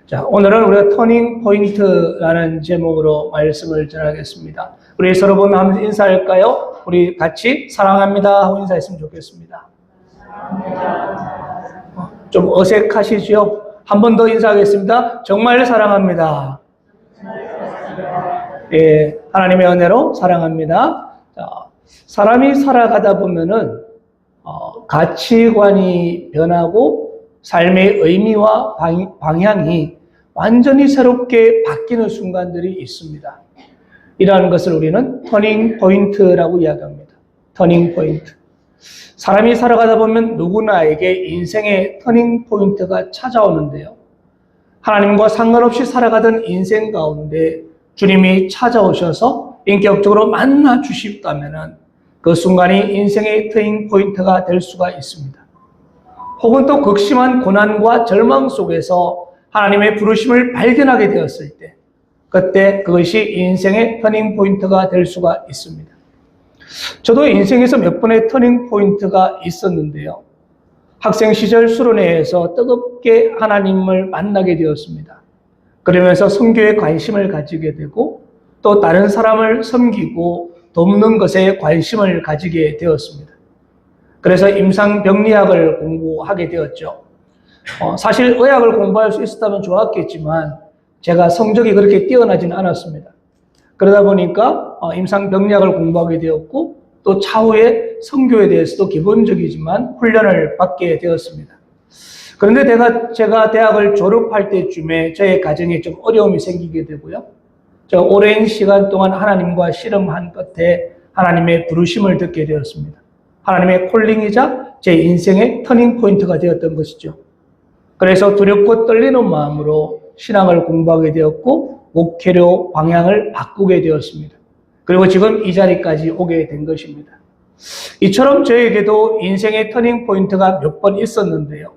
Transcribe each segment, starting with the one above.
자, 오늘은 우리가 터닝 포인트라는 제목으로 말씀을 전하겠습니다. 우리 서로 보면 한번 인사할까요? 우리 같이 사랑합니다 하고 인사했으면 좋겠습니다. 좀 어색하시죠? 한 번 더 인사하겠습니다. 정말 사랑합니다. 예, 하나님의 은혜로 사랑합니다. 자, 사람이 살아가다 보면은 가치관이 변하고 삶의 의미와 방향이 완전히 새롭게 바뀌는 순간들이 있습니다. 이러한 것을 우리는 터닝 포인트라고 이야기합니다. 터닝 포인트. 사람이 살아가다 보면 누구나에게 인생의 터닝 포인트가 찾아오는데요. 하나님과 상관없이 살아가던 인생 가운데 주님이 찾아오셔서 인격적으로 만나 주셨다면 그 순간이 인생의 터닝 포인트가 될 수가 있습니다. 혹은 또 극심한 고난과 절망 속에서 하나님의 부르심을 발견하게 되었을 때 그때 그것이 인생의 터닝 포인트가 될 수가 있습니다. 저도 인생에서 몇 번의 터닝 포인트가 있었는데요. 학생 시절 수련회에서 뜨겁게 하나님을 만나게 되었습니다. 그러면서 선교에 관심을 가지게 되고 또 다른 사람을 섬기고 돕는 것에 관심을 가지게 되었습니다. 그래서 임상병리학을 공부하게 되었죠. 사실 의학을 공부할 수 있었다면 좋았겠지만 제가 성적이 그렇게 뛰어나지는 않았습니다. 그러다 보니까 임상병리학을 공부하게 되었고 또 차후에 선교에 대해서도 기본적이지만 훈련을 받게 되었습니다. 그런데 제가 대학을 졸업할 때쯤에 저의 가정에 좀 어려움이 생기게 되고요. 제가 오랜 시간 동안 하나님과 씨름한 끝에 하나님의 부르심을 듣게 되었습니다. 하나님의 콜링이자 제 인생의 터닝 포인트가 되었던 것이죠. 그래서 두렵고 떨리는 마음으로 신앙을 공부하게 되었고 목회로 방향을 바꾸게 되었습니다. 그리고 지금 이 자리까지 오게 된 것입니다. 이처럼 저에게도 인생의 터닝 포인트가 몇 번 있었는데요.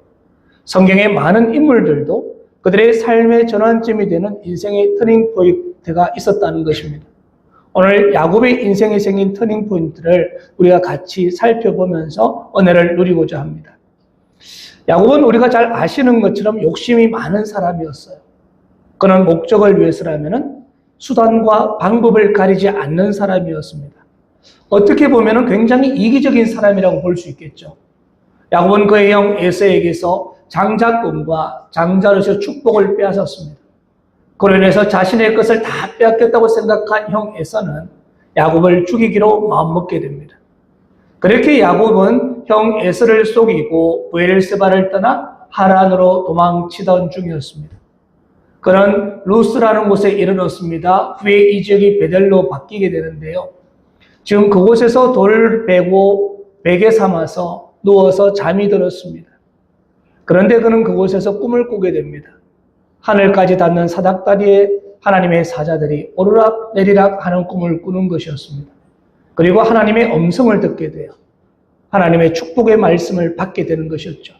성경의 많은 인물들도 그들의 삶의 전환점이 되는 인생의 터닝 포인트가 있었다는 것입니다. 오늘 야곱의 인생에 생긴 터닝 포인트를 우리가 같이 살펴보면서 은혜를 누리고자 합니다. 야곱은 우리가 잘 아시는 것처럼 욕심이 많은 사람이었어요. 그는 목적을 위해서라면 수단과 방법을 가리지 않는 사람이었습니다. 어떻게 보면 굉장히 이기적인 사람이라고 볼 수 있겠죠. 야곱은 그의 형 에서에게서 장자권과 장자로서 축복을 빼앗았습니다. 그로 인해서 자신의 것을 다 빼앗겼다고 생각한 형 에서는 야곱을 죽이기로 마음먹게 됩니다. 그렇게 야곱은 형 에서를 속이고 브엘세바를 떠나 하란으로 도망치던 중이었습니다. 그는 루스라는 곳에 이르렀습니다. 후에 이 지역이 베델로 바뀌게 되는데요. 지금 그곳에서 돌을 베고 베개 삼아서 누워서 잠이 들었습니다. 그런데 그는 그곳에서 꿈을 꾸게 됩니다. 하늘까지 닿는 사닥다리에 하나님의 사자들이 오르락 내리락 하는 꿈을 꾸는 것이었습니다. 그리고 하나님의 음성을 듣게 돼요. 하나님의 축복의 말씀을 받게 되는 것이었죠.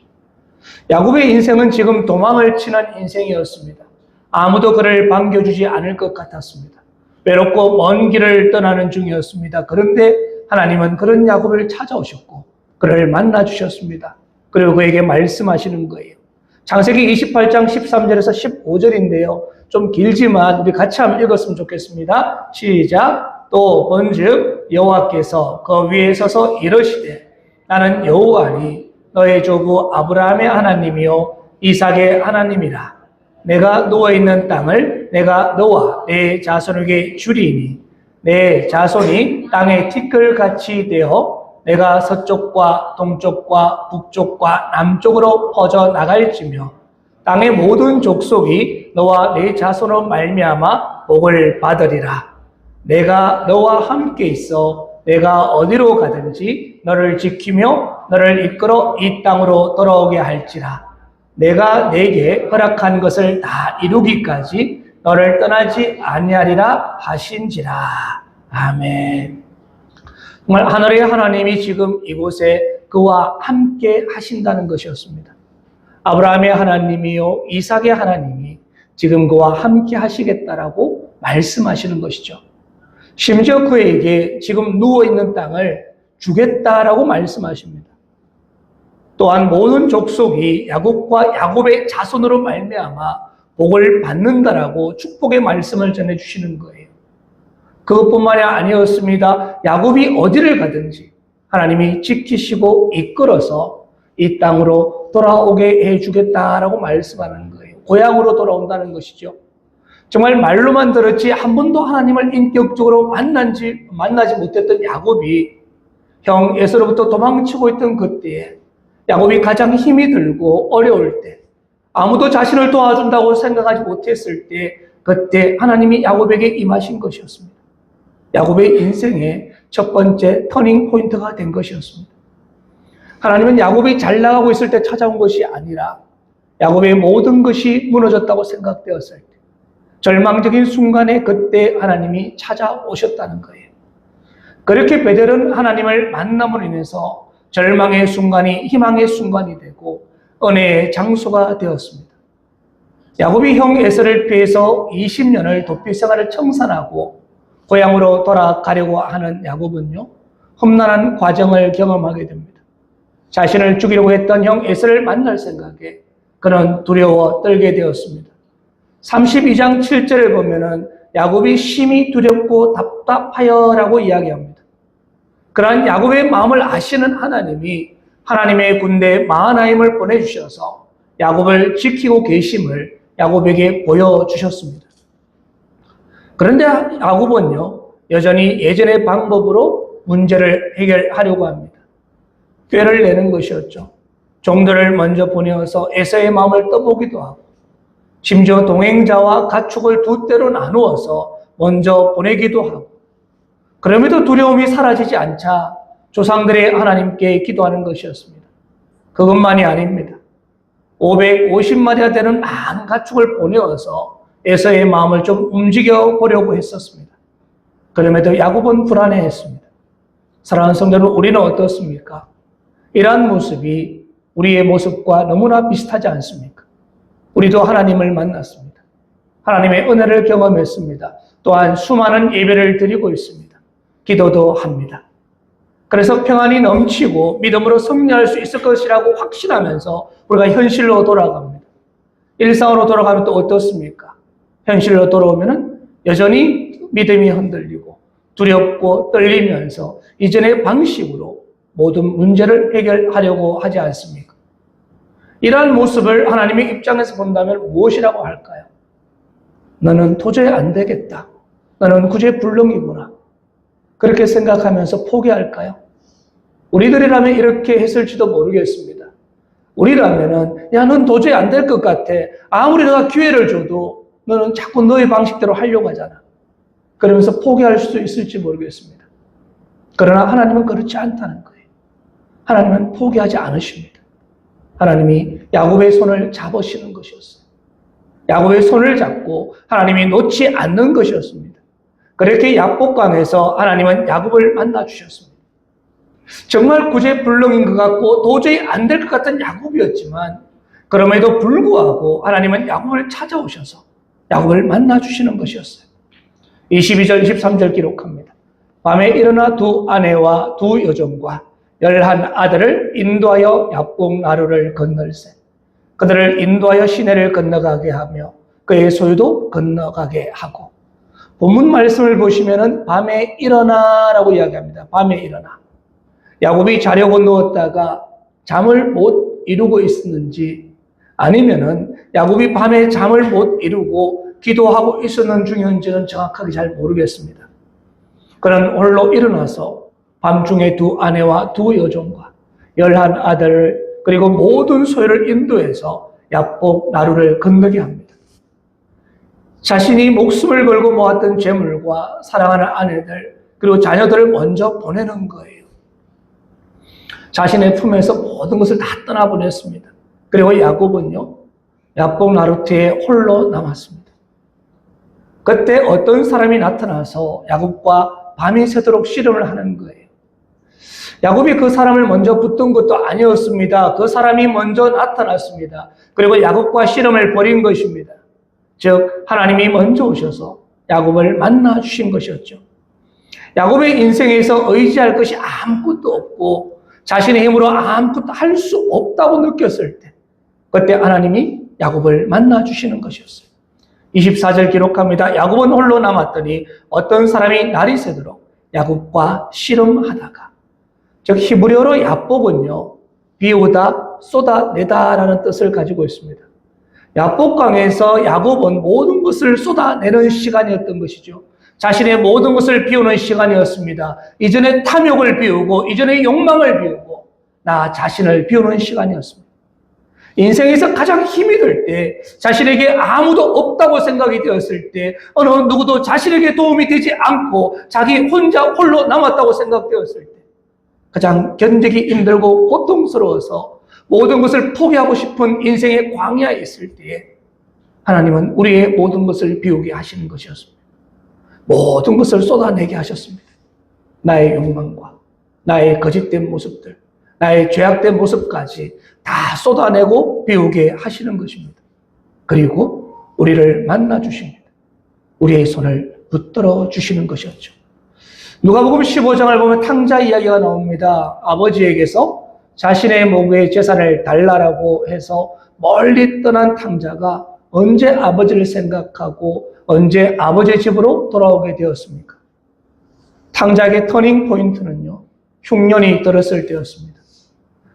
야곱의 인생은 지금 도망을 치는 인생이었습니다. 아무도 그를 반겨주지 않을 것 같았습니다. 외롭고 먼 길을 떠나는 중이었습니다. 그런데 하나님은 그런 야곱을 찾아오셨고 그를 만나 주셨습니다. 그리고 그에게 말씀하시는 거예요. 창세기 28장 13절에서 15절인데요. 좀 길지만 우리 같이 한번 읽었으면 좋겠습니다. 시작. 또 본즉 여호와께서 그 위에 서서 이르시되 나는 여호와니 너의 조부 아브라함의 하나님이요 이삭의 하나님이라. 내가 누워있는 땅을 내가 너와 내 자손에게 주리니 내 자손이 땅의 티끌같이 되어 내가 서쪽과 동쪽과 북쪽과 남쪽으로 퍼져나갈지며 땅의 모든 족속이 너와 내 자손으로 말미암아 복을 받으리라. 내가 너와 함께 있어 내가 어디로 가든지 너를 지키며 너를 이끌어 이 땅으로 돌아오게 할지라. 내가 내게 허락한 것을 다 이루기까지 너를 떠나지 아니하리라 하신지라. 아멘. 정말 하늘의 하나님이 지금 이곳에 그와 함께 하신다는 것이었습니다. 아브라함의 하나님이요 이삭의 하나님이 지금 그와 함께 하시겠다라고 말씀하시는 것이죠. 심지어 그에게 지금 누워있는 땅을 주겠다라고 말씀하십니다. 또한 모든 족속이 야곱과 야곱의 자손으로 말미암아 복을 받는다라고 축복의 말씀을 전해주시는 거예요. 그것뿐만이 아니었습니다. 야곱이 어디를 가든지 하나님이 지키시고 이끌어서 이 땅으로 돌아오게 해주겠다라고 말씀하는 거예요. 고향으로 돌아온다는 것이죠. 정말 말로만 들었지 한 번도 하나님을 인격적으로 만나지 못했던 야곱이 형 에서로부터 도망치고 있던 그때에 야곱이 가장 힘이 들고 어려울 때 아무도 자신을 도와준다고 생각하지 못했을 때 그때 하나님이 야곱에게 임하신 것이었습니다. 야곱의 인생의 첫 번째 터닝 포인트가 된 것이었습니다. 하나님은 야곱이 잘 나가고 있을 때 찾아온 것이 아니라 야곱의 모든 것이 무너졌다고 생각되었을 때 절망적인 순간에 그때 하나님이 찾아오셨다는 거예요. 그렇게 베델은 하나님을 만남으로 인해서 절망의 순간이 희망의 순간이 되고 은혜의 장소가 되었습니다. 야곱이 형 에서를 피해서 20년을 도피 생활을 청산하고 고향으로 돌아가려고 하는 야곱은요, 험난한 과정을 경험하게 됩니다. 자신을 죽이려고 했던 형 에서를 만날 생각에 그는 두려워 떨게 되었습니다. 32장 7절을 보면은 야곱이 심히 두렵고 답답하여라고 이야기합니다. 그러한 야곱의 마음을 아시는 하나님이 하나님의 군대 마하나임을 보내주셔서 야곱을 지키고 계심을 야곱에게 보여주셨습니다. 그런데 야곱은요, 여전히 예전의 방법으로 문제를 해결하려고 합니다. 꾀를 내는 것이었죠. 종들을 먼저 보내어서 에서의 마음을 떠보기도 하고 심지어 동행자와 가축을 두 떼로 나누어서 먼저 보내기도 하고 그럼에도 두려움이 사라지지 않자 조상들의 하나님께 기도하는 것이었습니다. 그것만이 아닙니다. 550마리가 되는 많은 가축을 보내어서 에서의 마음을 좀 움직여 보려고 했었습니다. 그럼에도 야곱은 불안해했습니다. 사랑하는 성도는 우리는 어떻습니까? 이러한 모습이 우리의 모습과 너무나 비슷하지 않습니까? 우리도 하나님을 만났습니다. 하나님의 은혜를 경험했습니다. 또한 수많은 예배를 드리고 있습니다. 기도도 합니다. 그래서 평안이 넘치고 믿음으로 승리할 수 있을 것이라고 확신하면서 우리가 현실로 돌아갑니다. 일상으로 돌아가면 또 어떻습니까? 현실로 돌아오면 여전히 믿음이 흔들리고 두렵고 떨리면서 이전의 방식으로 모든 문제를 해결하려고 하지 않습니까? 이러한 모습을 하나님의 입장에서 본다면 무엇이라고 할까요? 너는 도저히 안 되겠다. 너는 구제불능이구나. 그렇게 생각하면서 포기할까요? 우리들이라면 이렇게 했을지도 모르겠습니다. 우리라면은 야, 넌 도저히 안 될 것 같아. 아무리 내가 기회를 줘도 너는 자꾸 너의 방식대로 하려고 하잖아. 그러면서 포기할 수도 있을지 모르겠습니다. 그러나 하나님은 그렇지 않다는 거예요. 하나님은 포기하지 않으십니다. 하나님이 야곱의 손을 잡으시는 것이었어요. 야곱의 손을 잡고 하나님이 놓지 않는 것이었습니다. 그렇게 야복강에서 하나님은 야곱을 만나 주셨습니다. 정말 구제불능인 것 같고 도저히 안 될 것 같은 야곱이었지만 그럼에도 불구하고 하나님은 야곱을 찾아오셔서 야곱을 만나 주시는 것이었어요. 22절, 23절 기록합니다. 밤에 일어나 두 아내와 두 여종과 11 아들을 인도하여 야복 나루를 건널세. 그들을 인도하여 시내를 건너가게 하며 그의 소유도 건너가게 하고. 본문 말씀을 보시면은 밤에 일어나라고 이야기합니다. 밤에 일어나. 야곱이 자려고 누웠다가 잠을 못 이루고 있었는지 아니면은 야곱이 밤에 잠을 못 이루고 기도하고 있었는 중이었는지는 정확하게 잘 모르겠습니다. 그는 홀로 일어나서 밤중에 두 아내와 두 여종과 11 아들을 그리고 모든 소유를 인도해서 야복 나루를 건너게 합니다. 자신이 목숨을 걸고 모았던 재물과 사랑하는 아내들 그리고 자녀들을 먼저 보내는 거예요. 자신의 품에서 모든 것을 다 떠나보냈습니다. 그리고 야곱은요, 야복 나루터에 홀로 남았습니다. 그때 어떤 사람이 나타나서 야곱과 밤이 새도록 씨름을 하는 거예요. 야곱이 그 사람을 먼저 붙든 것도 아니었습니다. 그 사람이 먼저 나타났습니다. 그리고 야곱과 씨름을 벌인 것입니다. 즉 하나님이 먼저 오셔서 야곱을 만나 주신 것이었죠. 야곱의 인생에서 의지할 것이 아무것도 없고 자신의 힘으로 아무것도 할 수 없다고 느꼈을 때 그때 하나님이 야곱을 만나 주시는 것이었어요. 24절 기록합니다. 야곱은 홀로 남았더니 어떤 사람이 날이 새도록 야곱과 씨름하다가, 즉 히브리어로 야복은요, 비우다, 쏟아내다라는 뜻을 가지고 있습니다. 야복강에서 야곱은 모든 것을 쏟아내는 시간이었던 것이죠. 자신의 모든 것을 비우는 시간이었습니다. 이전에 탐욕을 비우고, 이전에 욕망을 비우고, 나 자신을 비우는 시간이었습니다. 인생에서 가장 힘이 들 때, 자신에게 아무도 없다고 생각이 되었을 때, 어느 누구도 자신에게 도움이 되지 않고 자기 혼자 홀로 남았다고 생각되었을 때, 가장 견디기 힘들고 고통스러워서 모든 것을 포기하고 싶은 인생의 광야에 있을 때에 하나님은 우리의 모든 것을 비우게 하시는 것이었습니다. 모든 것을 쏟아내게 하셨습니다. 나의 욕망과 나의 거짓된 모습들, 나의 죄악된 모습까지 다 쏟아내고 비우게 하시는 것입니다. 그리고 우리를 만나 주십니다. 우리의 손을 붙들어 주시는 것이었죠. 누가복음 15장을 보면 탕자 이야기가 나옵니다. 아버지에게서 자신의 목의 재산을 달라라고 해서 멀리 떠난 탕자가 언제 아버지를 생각하고 언제 아버지의 집으로 돌아오게 되었습니까? 탕자에게 터닝 포인트는요, 흉년이 들었을 때였습니다.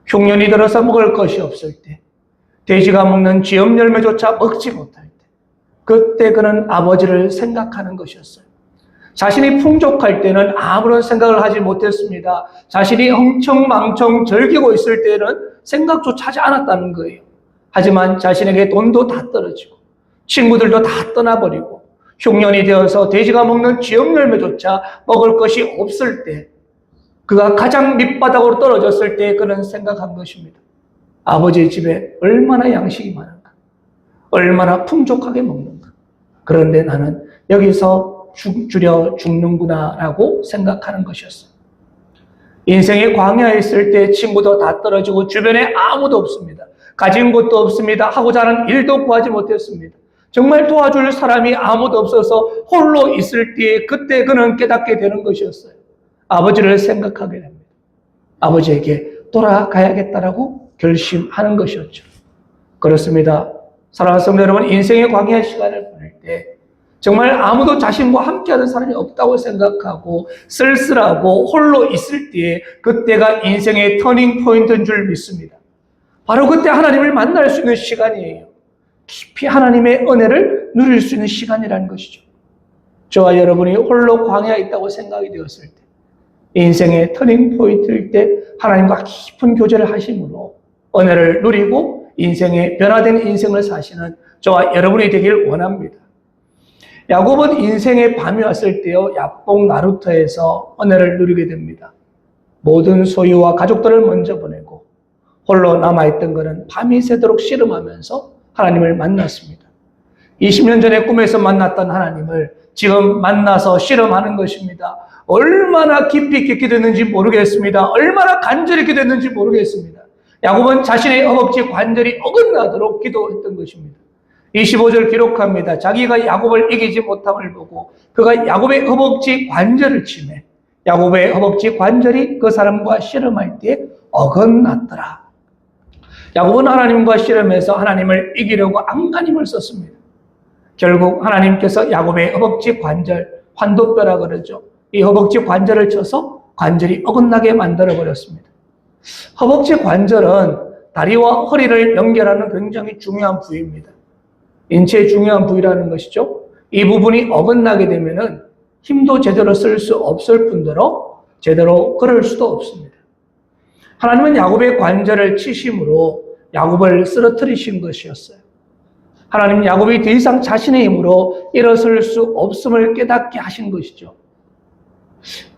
흉년이 들어서 먹을 것이 없을 때, 돼지가 먹는 쥐엄 열매조차 먹지 못할 때, 그때 그는 아버지를 생각하는 것이었어요. 자신이 풍족할 때는 아무런 생각을 하지 못했습니다. 자신이 흥청망청 즐기고 있을 때는 생각조차 하지 않았다는 거예요. 하지만 자신에게 돈도 다 떨어지고 친구들도 다 떠나버리고 흉년이 되어서 돼지가 먹는 쥐엄 열매조차 먹을 것이 없을 때, 그가 가장 밑바닥으로 떨어졌을 때 그는 생각한 것입니다. 아버지의 집에 얼마나 양식이 많은가, 얼마나 풍족하게 먹는가. 그런데 나는 여기서 줄여 죽는구나 라고 생각하는 것이었어요. 인생의 광야에 있을 때 친구도 다 떨어지고 주변에 아무도 없습니다. 가진 것도 없습니다. 하고자 하는 일도 구하지 못했습니다. 정말 도와줄 사람이 아무도 없어서 홀로 있을 때 그때 그는 깨닫게 되는 것이었어요. 아버지를 생각하게 됩니다. 아버지에게 돌아가야겠다라고 결심하는 것이었죠. 그렇습니다. 사랑하는 성도 여러분, 인생의 광야 시간을 보낼 때 정말 아무도 자신과 함께하는 사람이 없다고 생각하고 쓸쓸하고 홀로 있을 때에 그때가 인생의 터닝 포인트인 줄 믿습니다. 바로 그때 하나님을 만날 수 있는 시간이에요. 깊이 하나님의 은혜를 누릴 수 있는 시간이라는 것이죠. 저와 여러분이 홀로 광야에 있다고 생각이 되었을 때, 인생의 터닝 포인트일 때 하나님과 깊은 교제를 하심으로 은혜를 누리고 인생의 변화된 인생을 사시는 저와 여러분이 되길 원합니다. 야곱은 인생의 밤이 왔을 때요, 야복 나루터에서 은혜를 누리게 됩니다. 모든 소유와 가족들을 먼저 보내고 홀로 남아있던 그는 밤이 새도록 씨름하면서 하나님을 만났습니다. 20년 전에 꿈에서 만났던 하나님을 지금 만나서 씨름하는 것입니다. 얼마나 깊이 깊게 됐는지 모르겠습니다. 얼마나 간절히 기도했는지 모르겠습니다. 야곱은 자신의 허벅지 관절이 어긋나도록 기도했던 것입니다. 25절 기록합니다. 자기가 야곱을 이기지 못함을 보고 그가 야곱의 허벅지 관절을 치매 야곱의 허벅지 관절이 그 사람과 씨름할 때 어긋났더라. 야곱은 하나님과 씨름해서 하나님을 이기려고 안간힘을 썼습니다. 결국 하나님께서 야곱의 허벅지 관절, 환도뼈라 그러죠. 이 허벅지 관절을 쳐서 관절이 어긋나게 만들어버렸습니다. 허벅지 관절은 다리와 허리를 연결하는 굉장히 중요한 부위입니다. 인체의 중요한 부위라는 것이죠. 이 부분이 어긋나게 되면은 힘도 제대로 쓸 수 없을 뿐더러 제대로 걸을 수도 없습니다. 하나님은 야곱의 관절을 치심으로 야곱을 쓰러뜨리신 것이었어요. 하나님은 야곱이 더 이상 자신의 힘으로 일어설 수 없음을 깨닫게 하신 것이죠.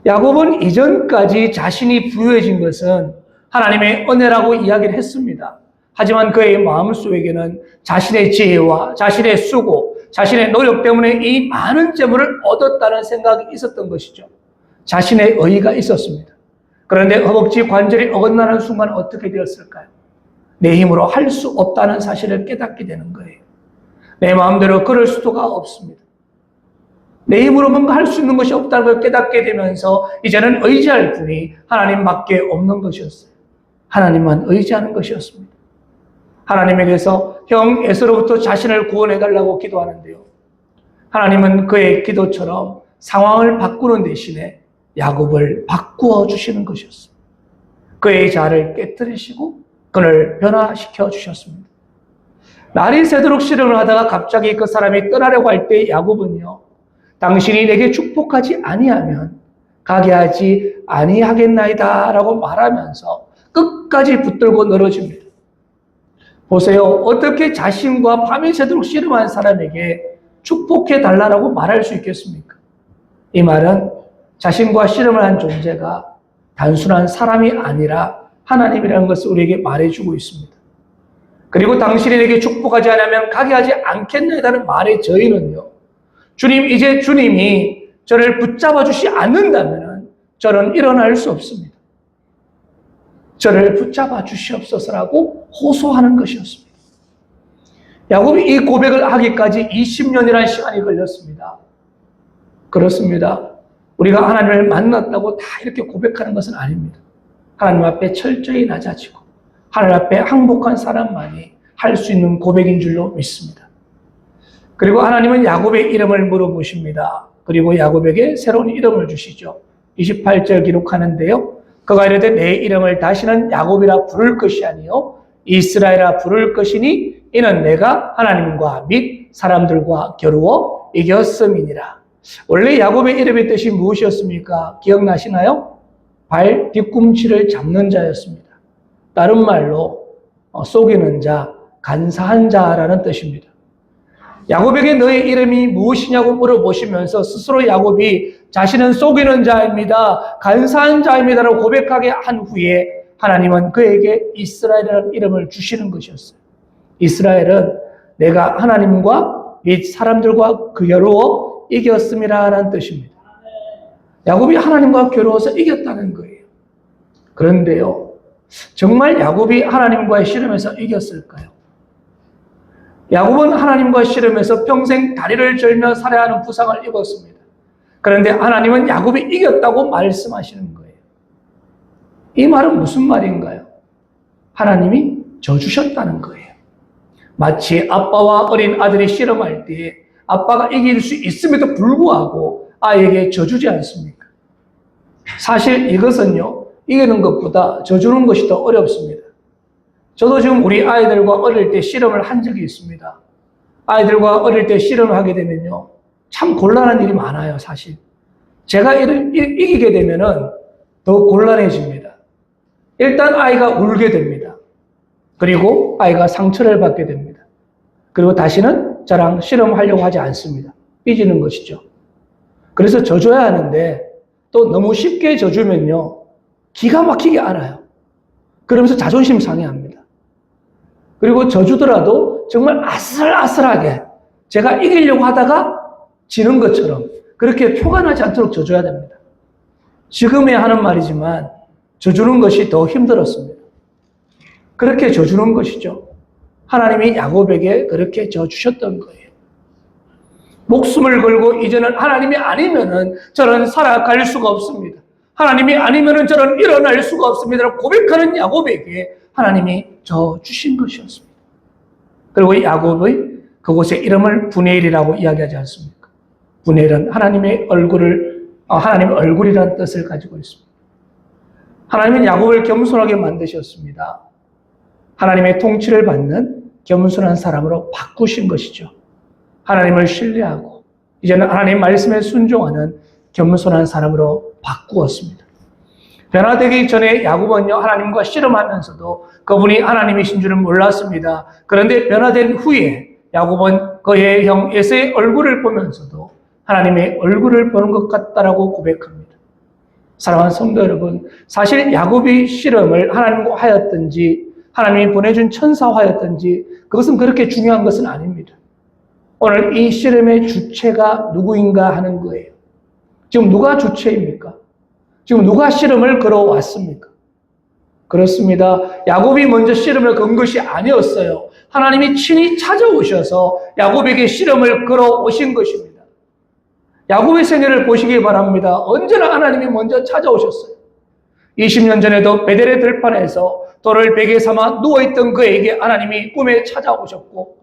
야곱은 이전까지 자신이 부유해진 것은 하나님의 은혜라고 이야기를 했습니다. 하지만 그의 마음속에는 자신의 지혜와 자신의 수고, 자신의 노력 때문에 이 많은 재물을 얻었다는 생각이 있었던 것이죠. 자신의 의의가 있었습니다. 그런데 허벅지 관절이 어긋나는 순간 어떻게 되었을까요? 내 힘으로 할 수 없다는 사실을 깨닫게 되는 거예요. 내 마음대로 걸을 수도가 없습니다. 내 힘으로 뭔가 할 수 있는 것이 없다는 걸 깨닫게 되면서 이제는 의지할 분이 하나님밖에 없는 것이었어요. 하나님만 의지하는 것이었습니다. 하나님에게서 형 에서로부터 자신을 구원해달라고 기도하는데요. 하나님은 그의 기도처럼 상황을 바꾸는 대신에 야곱을 바꾸어 주시는 것이었습니다. 그의 자아를 깨뜨리시고 그를 변화시켜 주셨습니다. 날이 새도록 씨름을 하다가 갑자기 그 사람이 떠나려고 할 때 야곱은요, 당신이 내게 축복하지 아니하면 가게 하지 아니하겠나이다 라고 말하면서 끝까지 붙들고 늘어집니다. 보세요. 어떻게 자신과 밤이 새도록 씨름한 사람에게 축복해 달라고 말할 수 있겠습니까? 이 말은 자신과 씨름을 한 존재가 단순한 사람이 아니라 하나님이라는 것을 우리에게 말해주고 있습니다. 그리고 당신이 내게 축복하지 않으면 가게 하지 않겠나이다는 말의 저희는요, 주님, 이제 주님이 저를 붙잡아 주시 않는다면 저는 일어날 수 없습니다. 저를 붙잡아 주시옵소서라고 호소하는 것이었습니다. 야곱이 이 고백을 하기까지 20년이라는 시간이 걸렸습니다. 그렇습니다. 우리가 하나님을 만났다고 다 이렇게 고백하는 것은 아닙니다. 하나님 앞에 철저히 낮아지고 하나님 앞에 항복한 사람만이 할 수 있는 고백인 줄로 믿습니다. 그리고 하나님은 야곱의 이름을 물어보십니다. 그리고 야곱에게 새로운 이름을 주시죠. 28절 기록하는데요. 그가 이르되 내 이름을 다시는 야곱이라 부를 것이 아니요 이스라엘이라 부를 것이니 이는 내가 하나님과 및 사람들과 겨루어 이겼음이니라. 원래 야곱의 이름의 뜻이 무엇이었습니까? 기억나시나요? 발 뒤꿈치를 잡는 자였습니다. 다른 말로 속이는 자, 간사한 자라는 뜻입니다. 야곱에게 너의 이름이 무엇이냐고 물어보시면서 스스로 야곱이 자신은 속이는 자입니다, 간사한 자입니다라고 고백하게 한 후에 하나님은 그에게 이스라엘이라는 이름을 주시는 것이었어요. 이스라엘은 내가 하나님과 및 사람들과 겨루어 이겼음이라는 뜻입니다. 야곱이 하나님과 겨루어서 이겼다는 거예요. 그런데요, 정말 야곱이 하나님과의 씨름에서 이겼을까요? 야곱은 하나님과 씨름에서 평생 다리를 절며 살아야 하는 부상을 입었습니다. 그런데 하나님은 야곱이 이겼다고 말씀하시는 거예요. 이 말은 무슨 말인가요? 하나님이 져주셨다는 거예요. 마치 아빠와 어린 아들이 씨름할 때 아빠가 이길 수 있음에도 불구하고 아이에게 져주지 않습니까? 사실 이것은요, 이기는 것보다 져주는 것이 더 어렵습니다. 저도 지금 우리 아이들과 어릴 때 씨름을 한 적이 있습니다. 아이들과 어릴 때 씨름을 하게 되면요, 참 곤란한 일이 많아요, 사실. 제가 이기게 되면은 더 곤란해집니다. 일단 아이가 울게 됩니다. 그리고 아이가 상처를 받게 됩니다. 그리고 다시는 저랑 씨름하려고 하지 않습니다. 삐지는 것이죠. 그래서 져줘야 하는데 또 너무 쉽게 져주면요, 기가 막히게 알아요. 그러면서 자존심 상해합니다. 그리고 져주더라도 정말 아슬아슬하게 제가 이기려고 하다가 지는 것처럼 그렇게 표가 나지 않도록 져줘야 됩니다. 지금에 하는 말이지만 져주는 것이 더 힘들었습니다. 그렇게 져주는 것이죠. 하나님이 야곱에게 그렇게 져주셨던 거예요. 목숨을 걸고 이제는 하나님이 아니면은 저는 살아갈 수가 없습니다. 하나님이 아니면은 저는 일어날 수가 없습니다. 고백하는 야곱에게 하나님이 져주신 것이었습니다. 그리고 야곱의 그곳의 이름을 브네일이라고 이야기하지 않습니까? 브네일은 하나님의 얼굴이라는 뜻을 가지고 있습니다. 하나님은 야곱을 겸손하게 만드셨습니다. 하나님의 통치를 받는 겸손한 사람으로 바꾸신 것이죠. 하나님을 신뢰하고 이제는 하나님 말씀에 순종하는 겸손한 사람으로 바꾸었습니다. 변화되기 전에 야곱은요, 하나님과 씨름하면서도 그분이 하나님이신 줄은 몰랐습니다. 그런데 변화된 후에 야곱은 그의 형 에서의 얼굴을 보면서도 하나님의 얼굴을 보는 것 같다라고 고백합니다. 사랑하는 성도 여러분, 사실 야곱이 씨름을 하나님과 하였든지 하나님이 보내준 천사와 하였든지 그것은 그렇게 중요한 것은 아닙니다. 오늘 이 씨름의 주체가 누구인가 하는 거예요. 지금 누가 주체입니까? 지금 누가 씨름을 걸어왔습니까? 그렇습니다. 야곱이 먼저 씨름을 건 것이 아니었어요. 하나님이 친히 찾아오셔서 야곱에게 씨름을 걸어오신 것입니다. 야곱의 생애를 보시기 바랍니다. 언제나 하나님이 먼저 찾아오셨어요. 20년 전에도 베델의 들판에서 돌을 베개 삼아 누워있던 그에게 하나님이 꿈에 찾아오셨고,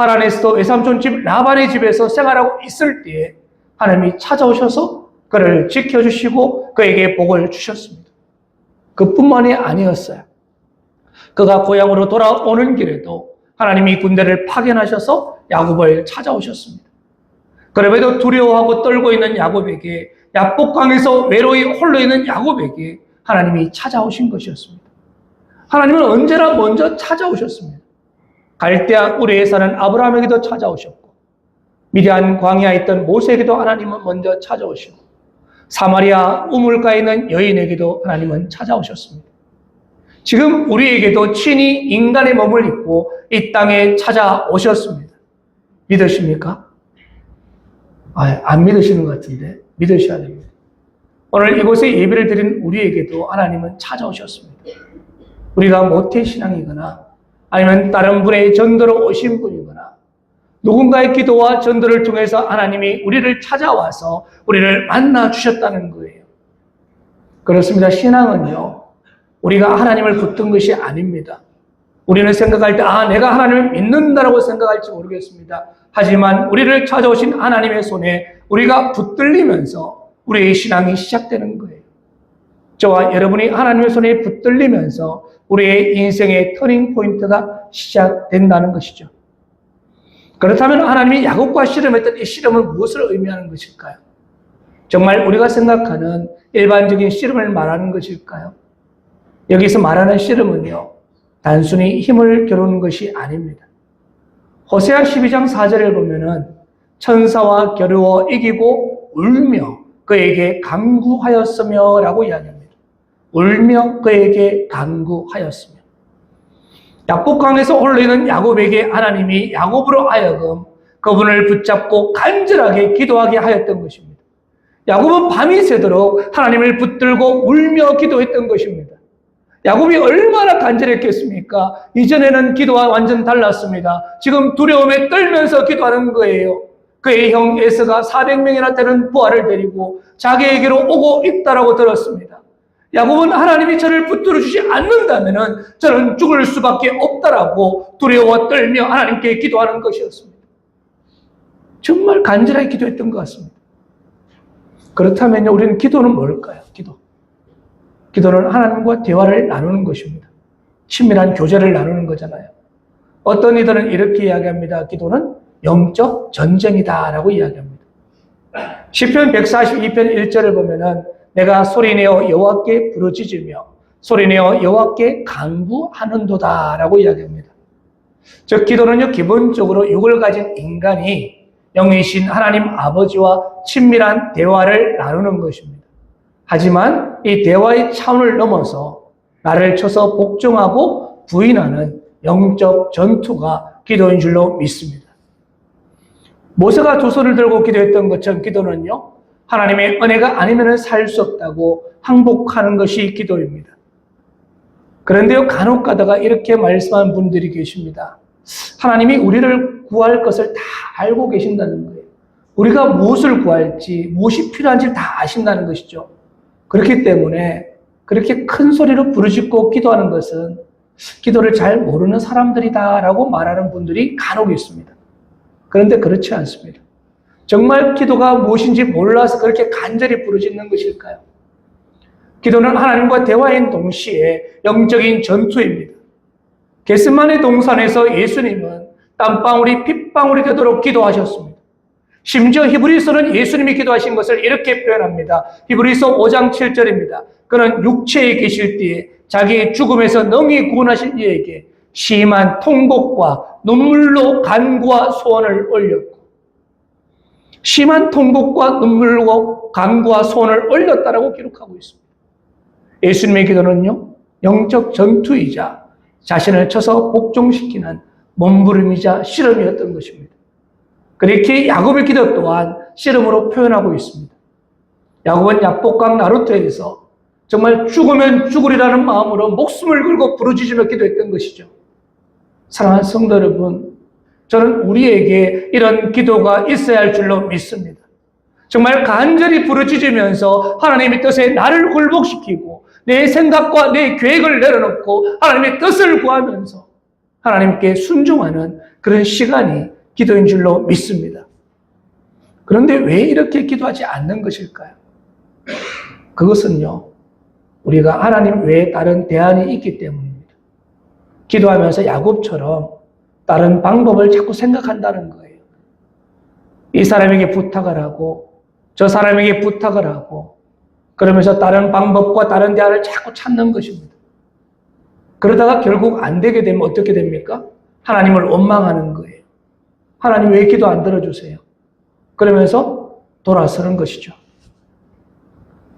하란에서도 외삼촌 집 라반의 집에서 생활하고 있을 때에 하나님이 찾아오셔서 그를 지켜주시고 그에게 복을 주셨습니다. 그뿐만이 아니었어요. 그가 고향으로 돌아오는 길에도 하나님이 군대를 파견하셔서 야곱을 찾아오셨습니다. 그럼에도 두려워하고 떨고 있는 야곱에게, 야복강에서 외로이 홀로 있는 야곱에게 하나님이 찾아오신 것이었습니다. 하나님은 언제나 먼저 찾아오셨습니다. 갈대아 우르에 사는 아브라함에게도 찾아오셨고, 미디안 광야에 있던 모세에게도 하나님은 먼저 찾아오시고, 사마리아 우물가에 있는 여인에게도 하나님은 찾아오셨습니다. 지금 우리에게도 친히 인간의 몸을 입고 이 땅에 찾아오셨습니다. 믿으십니까? 안 믿으시는 것 같은데 믿으셔야 됩니다. 오늘 이곳에 예배를 드린 우리에게도 하나님은 찾아오셨습니다. 우리가 모태신앙이거나 아니면 다른 분의 전도로 오신 분이거나 누군가의 기도와 전도를 통해서 하나님이 우리를 찾아와서 우리를 만나 주셨다는 거예요. 그렇습니다. 신앙은요, 우리가 하나님을 붙든 것이 아닙니다. 우리는 생각할 때 내가 하나님을 믿는다라고 생각할지 모르겠습니다. 하지만 우리를 찾아오신 하나님의 손에 우리가 붙들리면서 우리의 신앙이 시작되는 거예요. 저와 여러분이 하나님의 손에 붙들리면서 우리의 인생의 터닝 포인트가 시작된다는 것이죠. 그렇다면 하나님이 야곱과 씨름했던 이 씨름은 무엇을 의미하는 것일까요? 정말 우리가 생각하는 일반적인 씨름을 말하는 것일까요? 여기서 말하는 씨름은요, 단순히 힘을 겨루는 것이 아닙니다. 호세아 12장 4절을 보면은 천사와 겨루어 이기고 울며 그에게 간구하였으며 라고 이야기합니다. 울며 그에게 간구하였으며. 야복강에서 홀로있는 야곱에게 하나님이 야곱으로 하여금 그분을 붙잡고 간절하게 기도하게 하였던 것입니다. 야곱은 밤이 새도록 하나님을 붙들고 울며 기도했던 것입니다. 야곱이 얼마나 간절했겠습니까? 이전에는 기도와 완전 달랐습니다. 지금 두려움에 떨면서 기도하는 거예요. 그의 형 에서가 400명이나 되는 부하를 데리고 자기에게로 오고 있다라고 들었습니다. 야곱은 하나님이 저를 붙들어 주지 않는다면 저는 죽을 수밖에 없다라고 두려워 떨며 하나님께 기도하는 것이었습니다. 정말 간절하게 기도했던 것 같습니다. 그렇다면 우리는 기도는 뭘까요? 기도는 하나님과 대화를 나누는 것입니다. 친밀한 교제를 나누는 거잖아요. 어떤 이들은 이렇게 이야기합니다. 기도는 영적 전쟁이다라고 이야기합니다. 시편 142편 1절을 보면은 내가 소리내어 여호와께 부르짖으며 소리내어 여호와께 간구하는도다라고 이야기합니다. 즉 기도는요, 기본적으로 육을 가진 인간이 영이신 하나님 아버지와 친밀한 대화를 나누는 것입니다. 하지만 이 대화의 차원을 넘어서 나를 쳐서 복종하고 부인하는 영적 전투가 기도인 줄로 믿습니다. 모세가 두 손을 들고 기도했던 것처럼 기도는요, 하나님의 은혜가 아니면 살 수 없다고 항복하는 것이 기도입니다. 그런데요, 간혹 가다가 이렇게 말씀하는 분들이 계십니다. 하나님이 우리를 구할 것을 다 알고 계신다는 거예요. 우리가 무엇을 구할지, 무엇이 필요한지 다 아신다는 것이죠. 그렇기 때문에 그렇게 큰 소리로 부르짖고 기도하는 것은 기도를 잘 모르는 사람들이다라고 말하는 분들이 간혹 있습니다. 그런데 그렇지 않습니다. 정말 기도가 무엇인지 몰라서 그렇게 간절히 부르짖는 것일까요? 기도는 하나님과 대화인 동시에 영적인 전투입니다. 겟세마네 동산에서 예수님은 땀방울이 핏방울이 되도록 기도하셨습니다. 심지어 히브리서는 예수님이 기도하신 것을 이렇게 표현합니다. 히브리서 5장 7절입니다. 그는 육체에 계실 때에 자기의 죽음에서 능히 구원하실 이에게 심한 통곡과 눈물로 간구와 소원을 올렸고, 심한 통곡과 눈물로 간구와 소원을 올렸다라고 기록하고 있습니다. 예수님의 기도는요, 영적 전투이자 자신을 쳐서 복종시키는 몸부림이자 씨름이었던 것입니다. 그렇게 야곱의 기도 또한 씨름으로 표현하고 있습니다. 야곱은 야복강 나루터에서 정말 죽으면 죽으리라는 마음으로 목숨을 걸고 부르짖으며 기도했던 것이죠. 사랑하는 성도 여러분, 저는 우리에게 이런 기도가 있어야 할 줄로 믿습니다. 정말 간절히 부르짖으면서 하나님의 뜻에 나를 굴복시키고 내 생각과 내 계획을 내려놓고 하나님의 뜻을 구하면서 하나님께 순종하는 그런 시간이 기도인 줄로 믿습니다. 그런데 왜 이렇게 기도하지 않는 것일까요? 그것은요, 우리가 하나님 외에 다른 대안이 있기 때문입니다. 기도하면서 야곱처럼 다른 방법을 자꾸 생각한다는 거예요. 이 사람에게 부탁을 하고 저 사람에게 부탁을 하고 그러면서 다른 방법과 다른 대안을 자꾸 찾는 것입니다. 그러다가 결국 안 되게 되면 어떻게 됩니까? 하나님을 원망하는 거예요. 하나님 왜 기도 안 들어주세요? 그러면서 돌아서는 것이죠.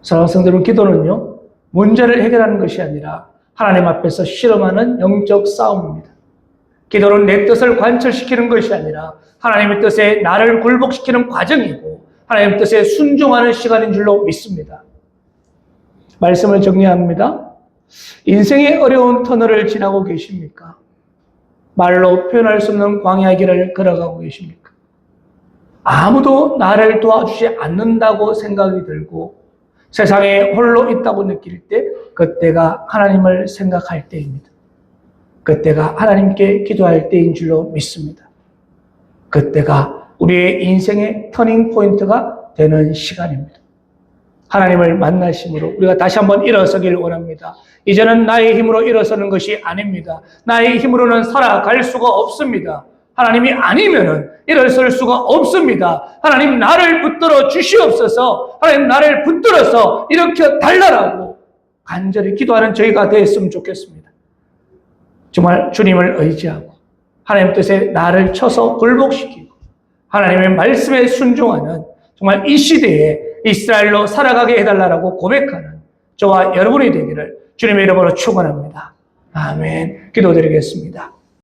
사랑하는 성도 여러분, 기도는요, 문제를 해결하는 것이 아니라 하나님 앞에서 실험하는 영적 싸움입니다. 기도는 내 뜻을 관철시키는 것이 아니라 하나님의 뜻에 나를 굴복시키는 과정이고 하나님의 뜻에 순종하는 시간인 줄로 믿습니다. 말씀을 정리합니다. 인생의 어려운 터널을 지나고 계십니까? 말로 표현할 수 없는 광야의 길을 걸어가고 계십니까? 아무도 나를 도와주지 않는다고 생각이 들고 세상에 홀로 있다고 느낄 때 그때가 하나님을 생각할 때입니다. 그때가 하나님께 기도할 때인 줄로 믿습니다. 그때가 우리의 인생의 터닝 포인트가 되는 시간입니다. 하나님을 만나심으로 우리가 다시 한번 일어서기를 원합니다. 이제는 나의 힘으로 일어서는 것이 아닙니다. 나의 힘으로는 살아갈 수가 없습니다. 하나님이 아니면은 일어설 수가 없습니다. 하나님 나를 붙들어 주시옵소서. 하나님 나를 붙들어서 일으켜 달라라고 간절히 기도하는 저희가 되었으면 좋겠습니다. 정말 주님을 의지하고 하나님 뜻에 나를 쳐서 굴복시키고 하나님의 말씀에 순종하는 정말 이 시대에 이스라엘로 살아가게 해달라고 고백하는 저와 여러분이 되기를 주님의 이름으로 축원합니다. 아멘. 기도드리겠습니다.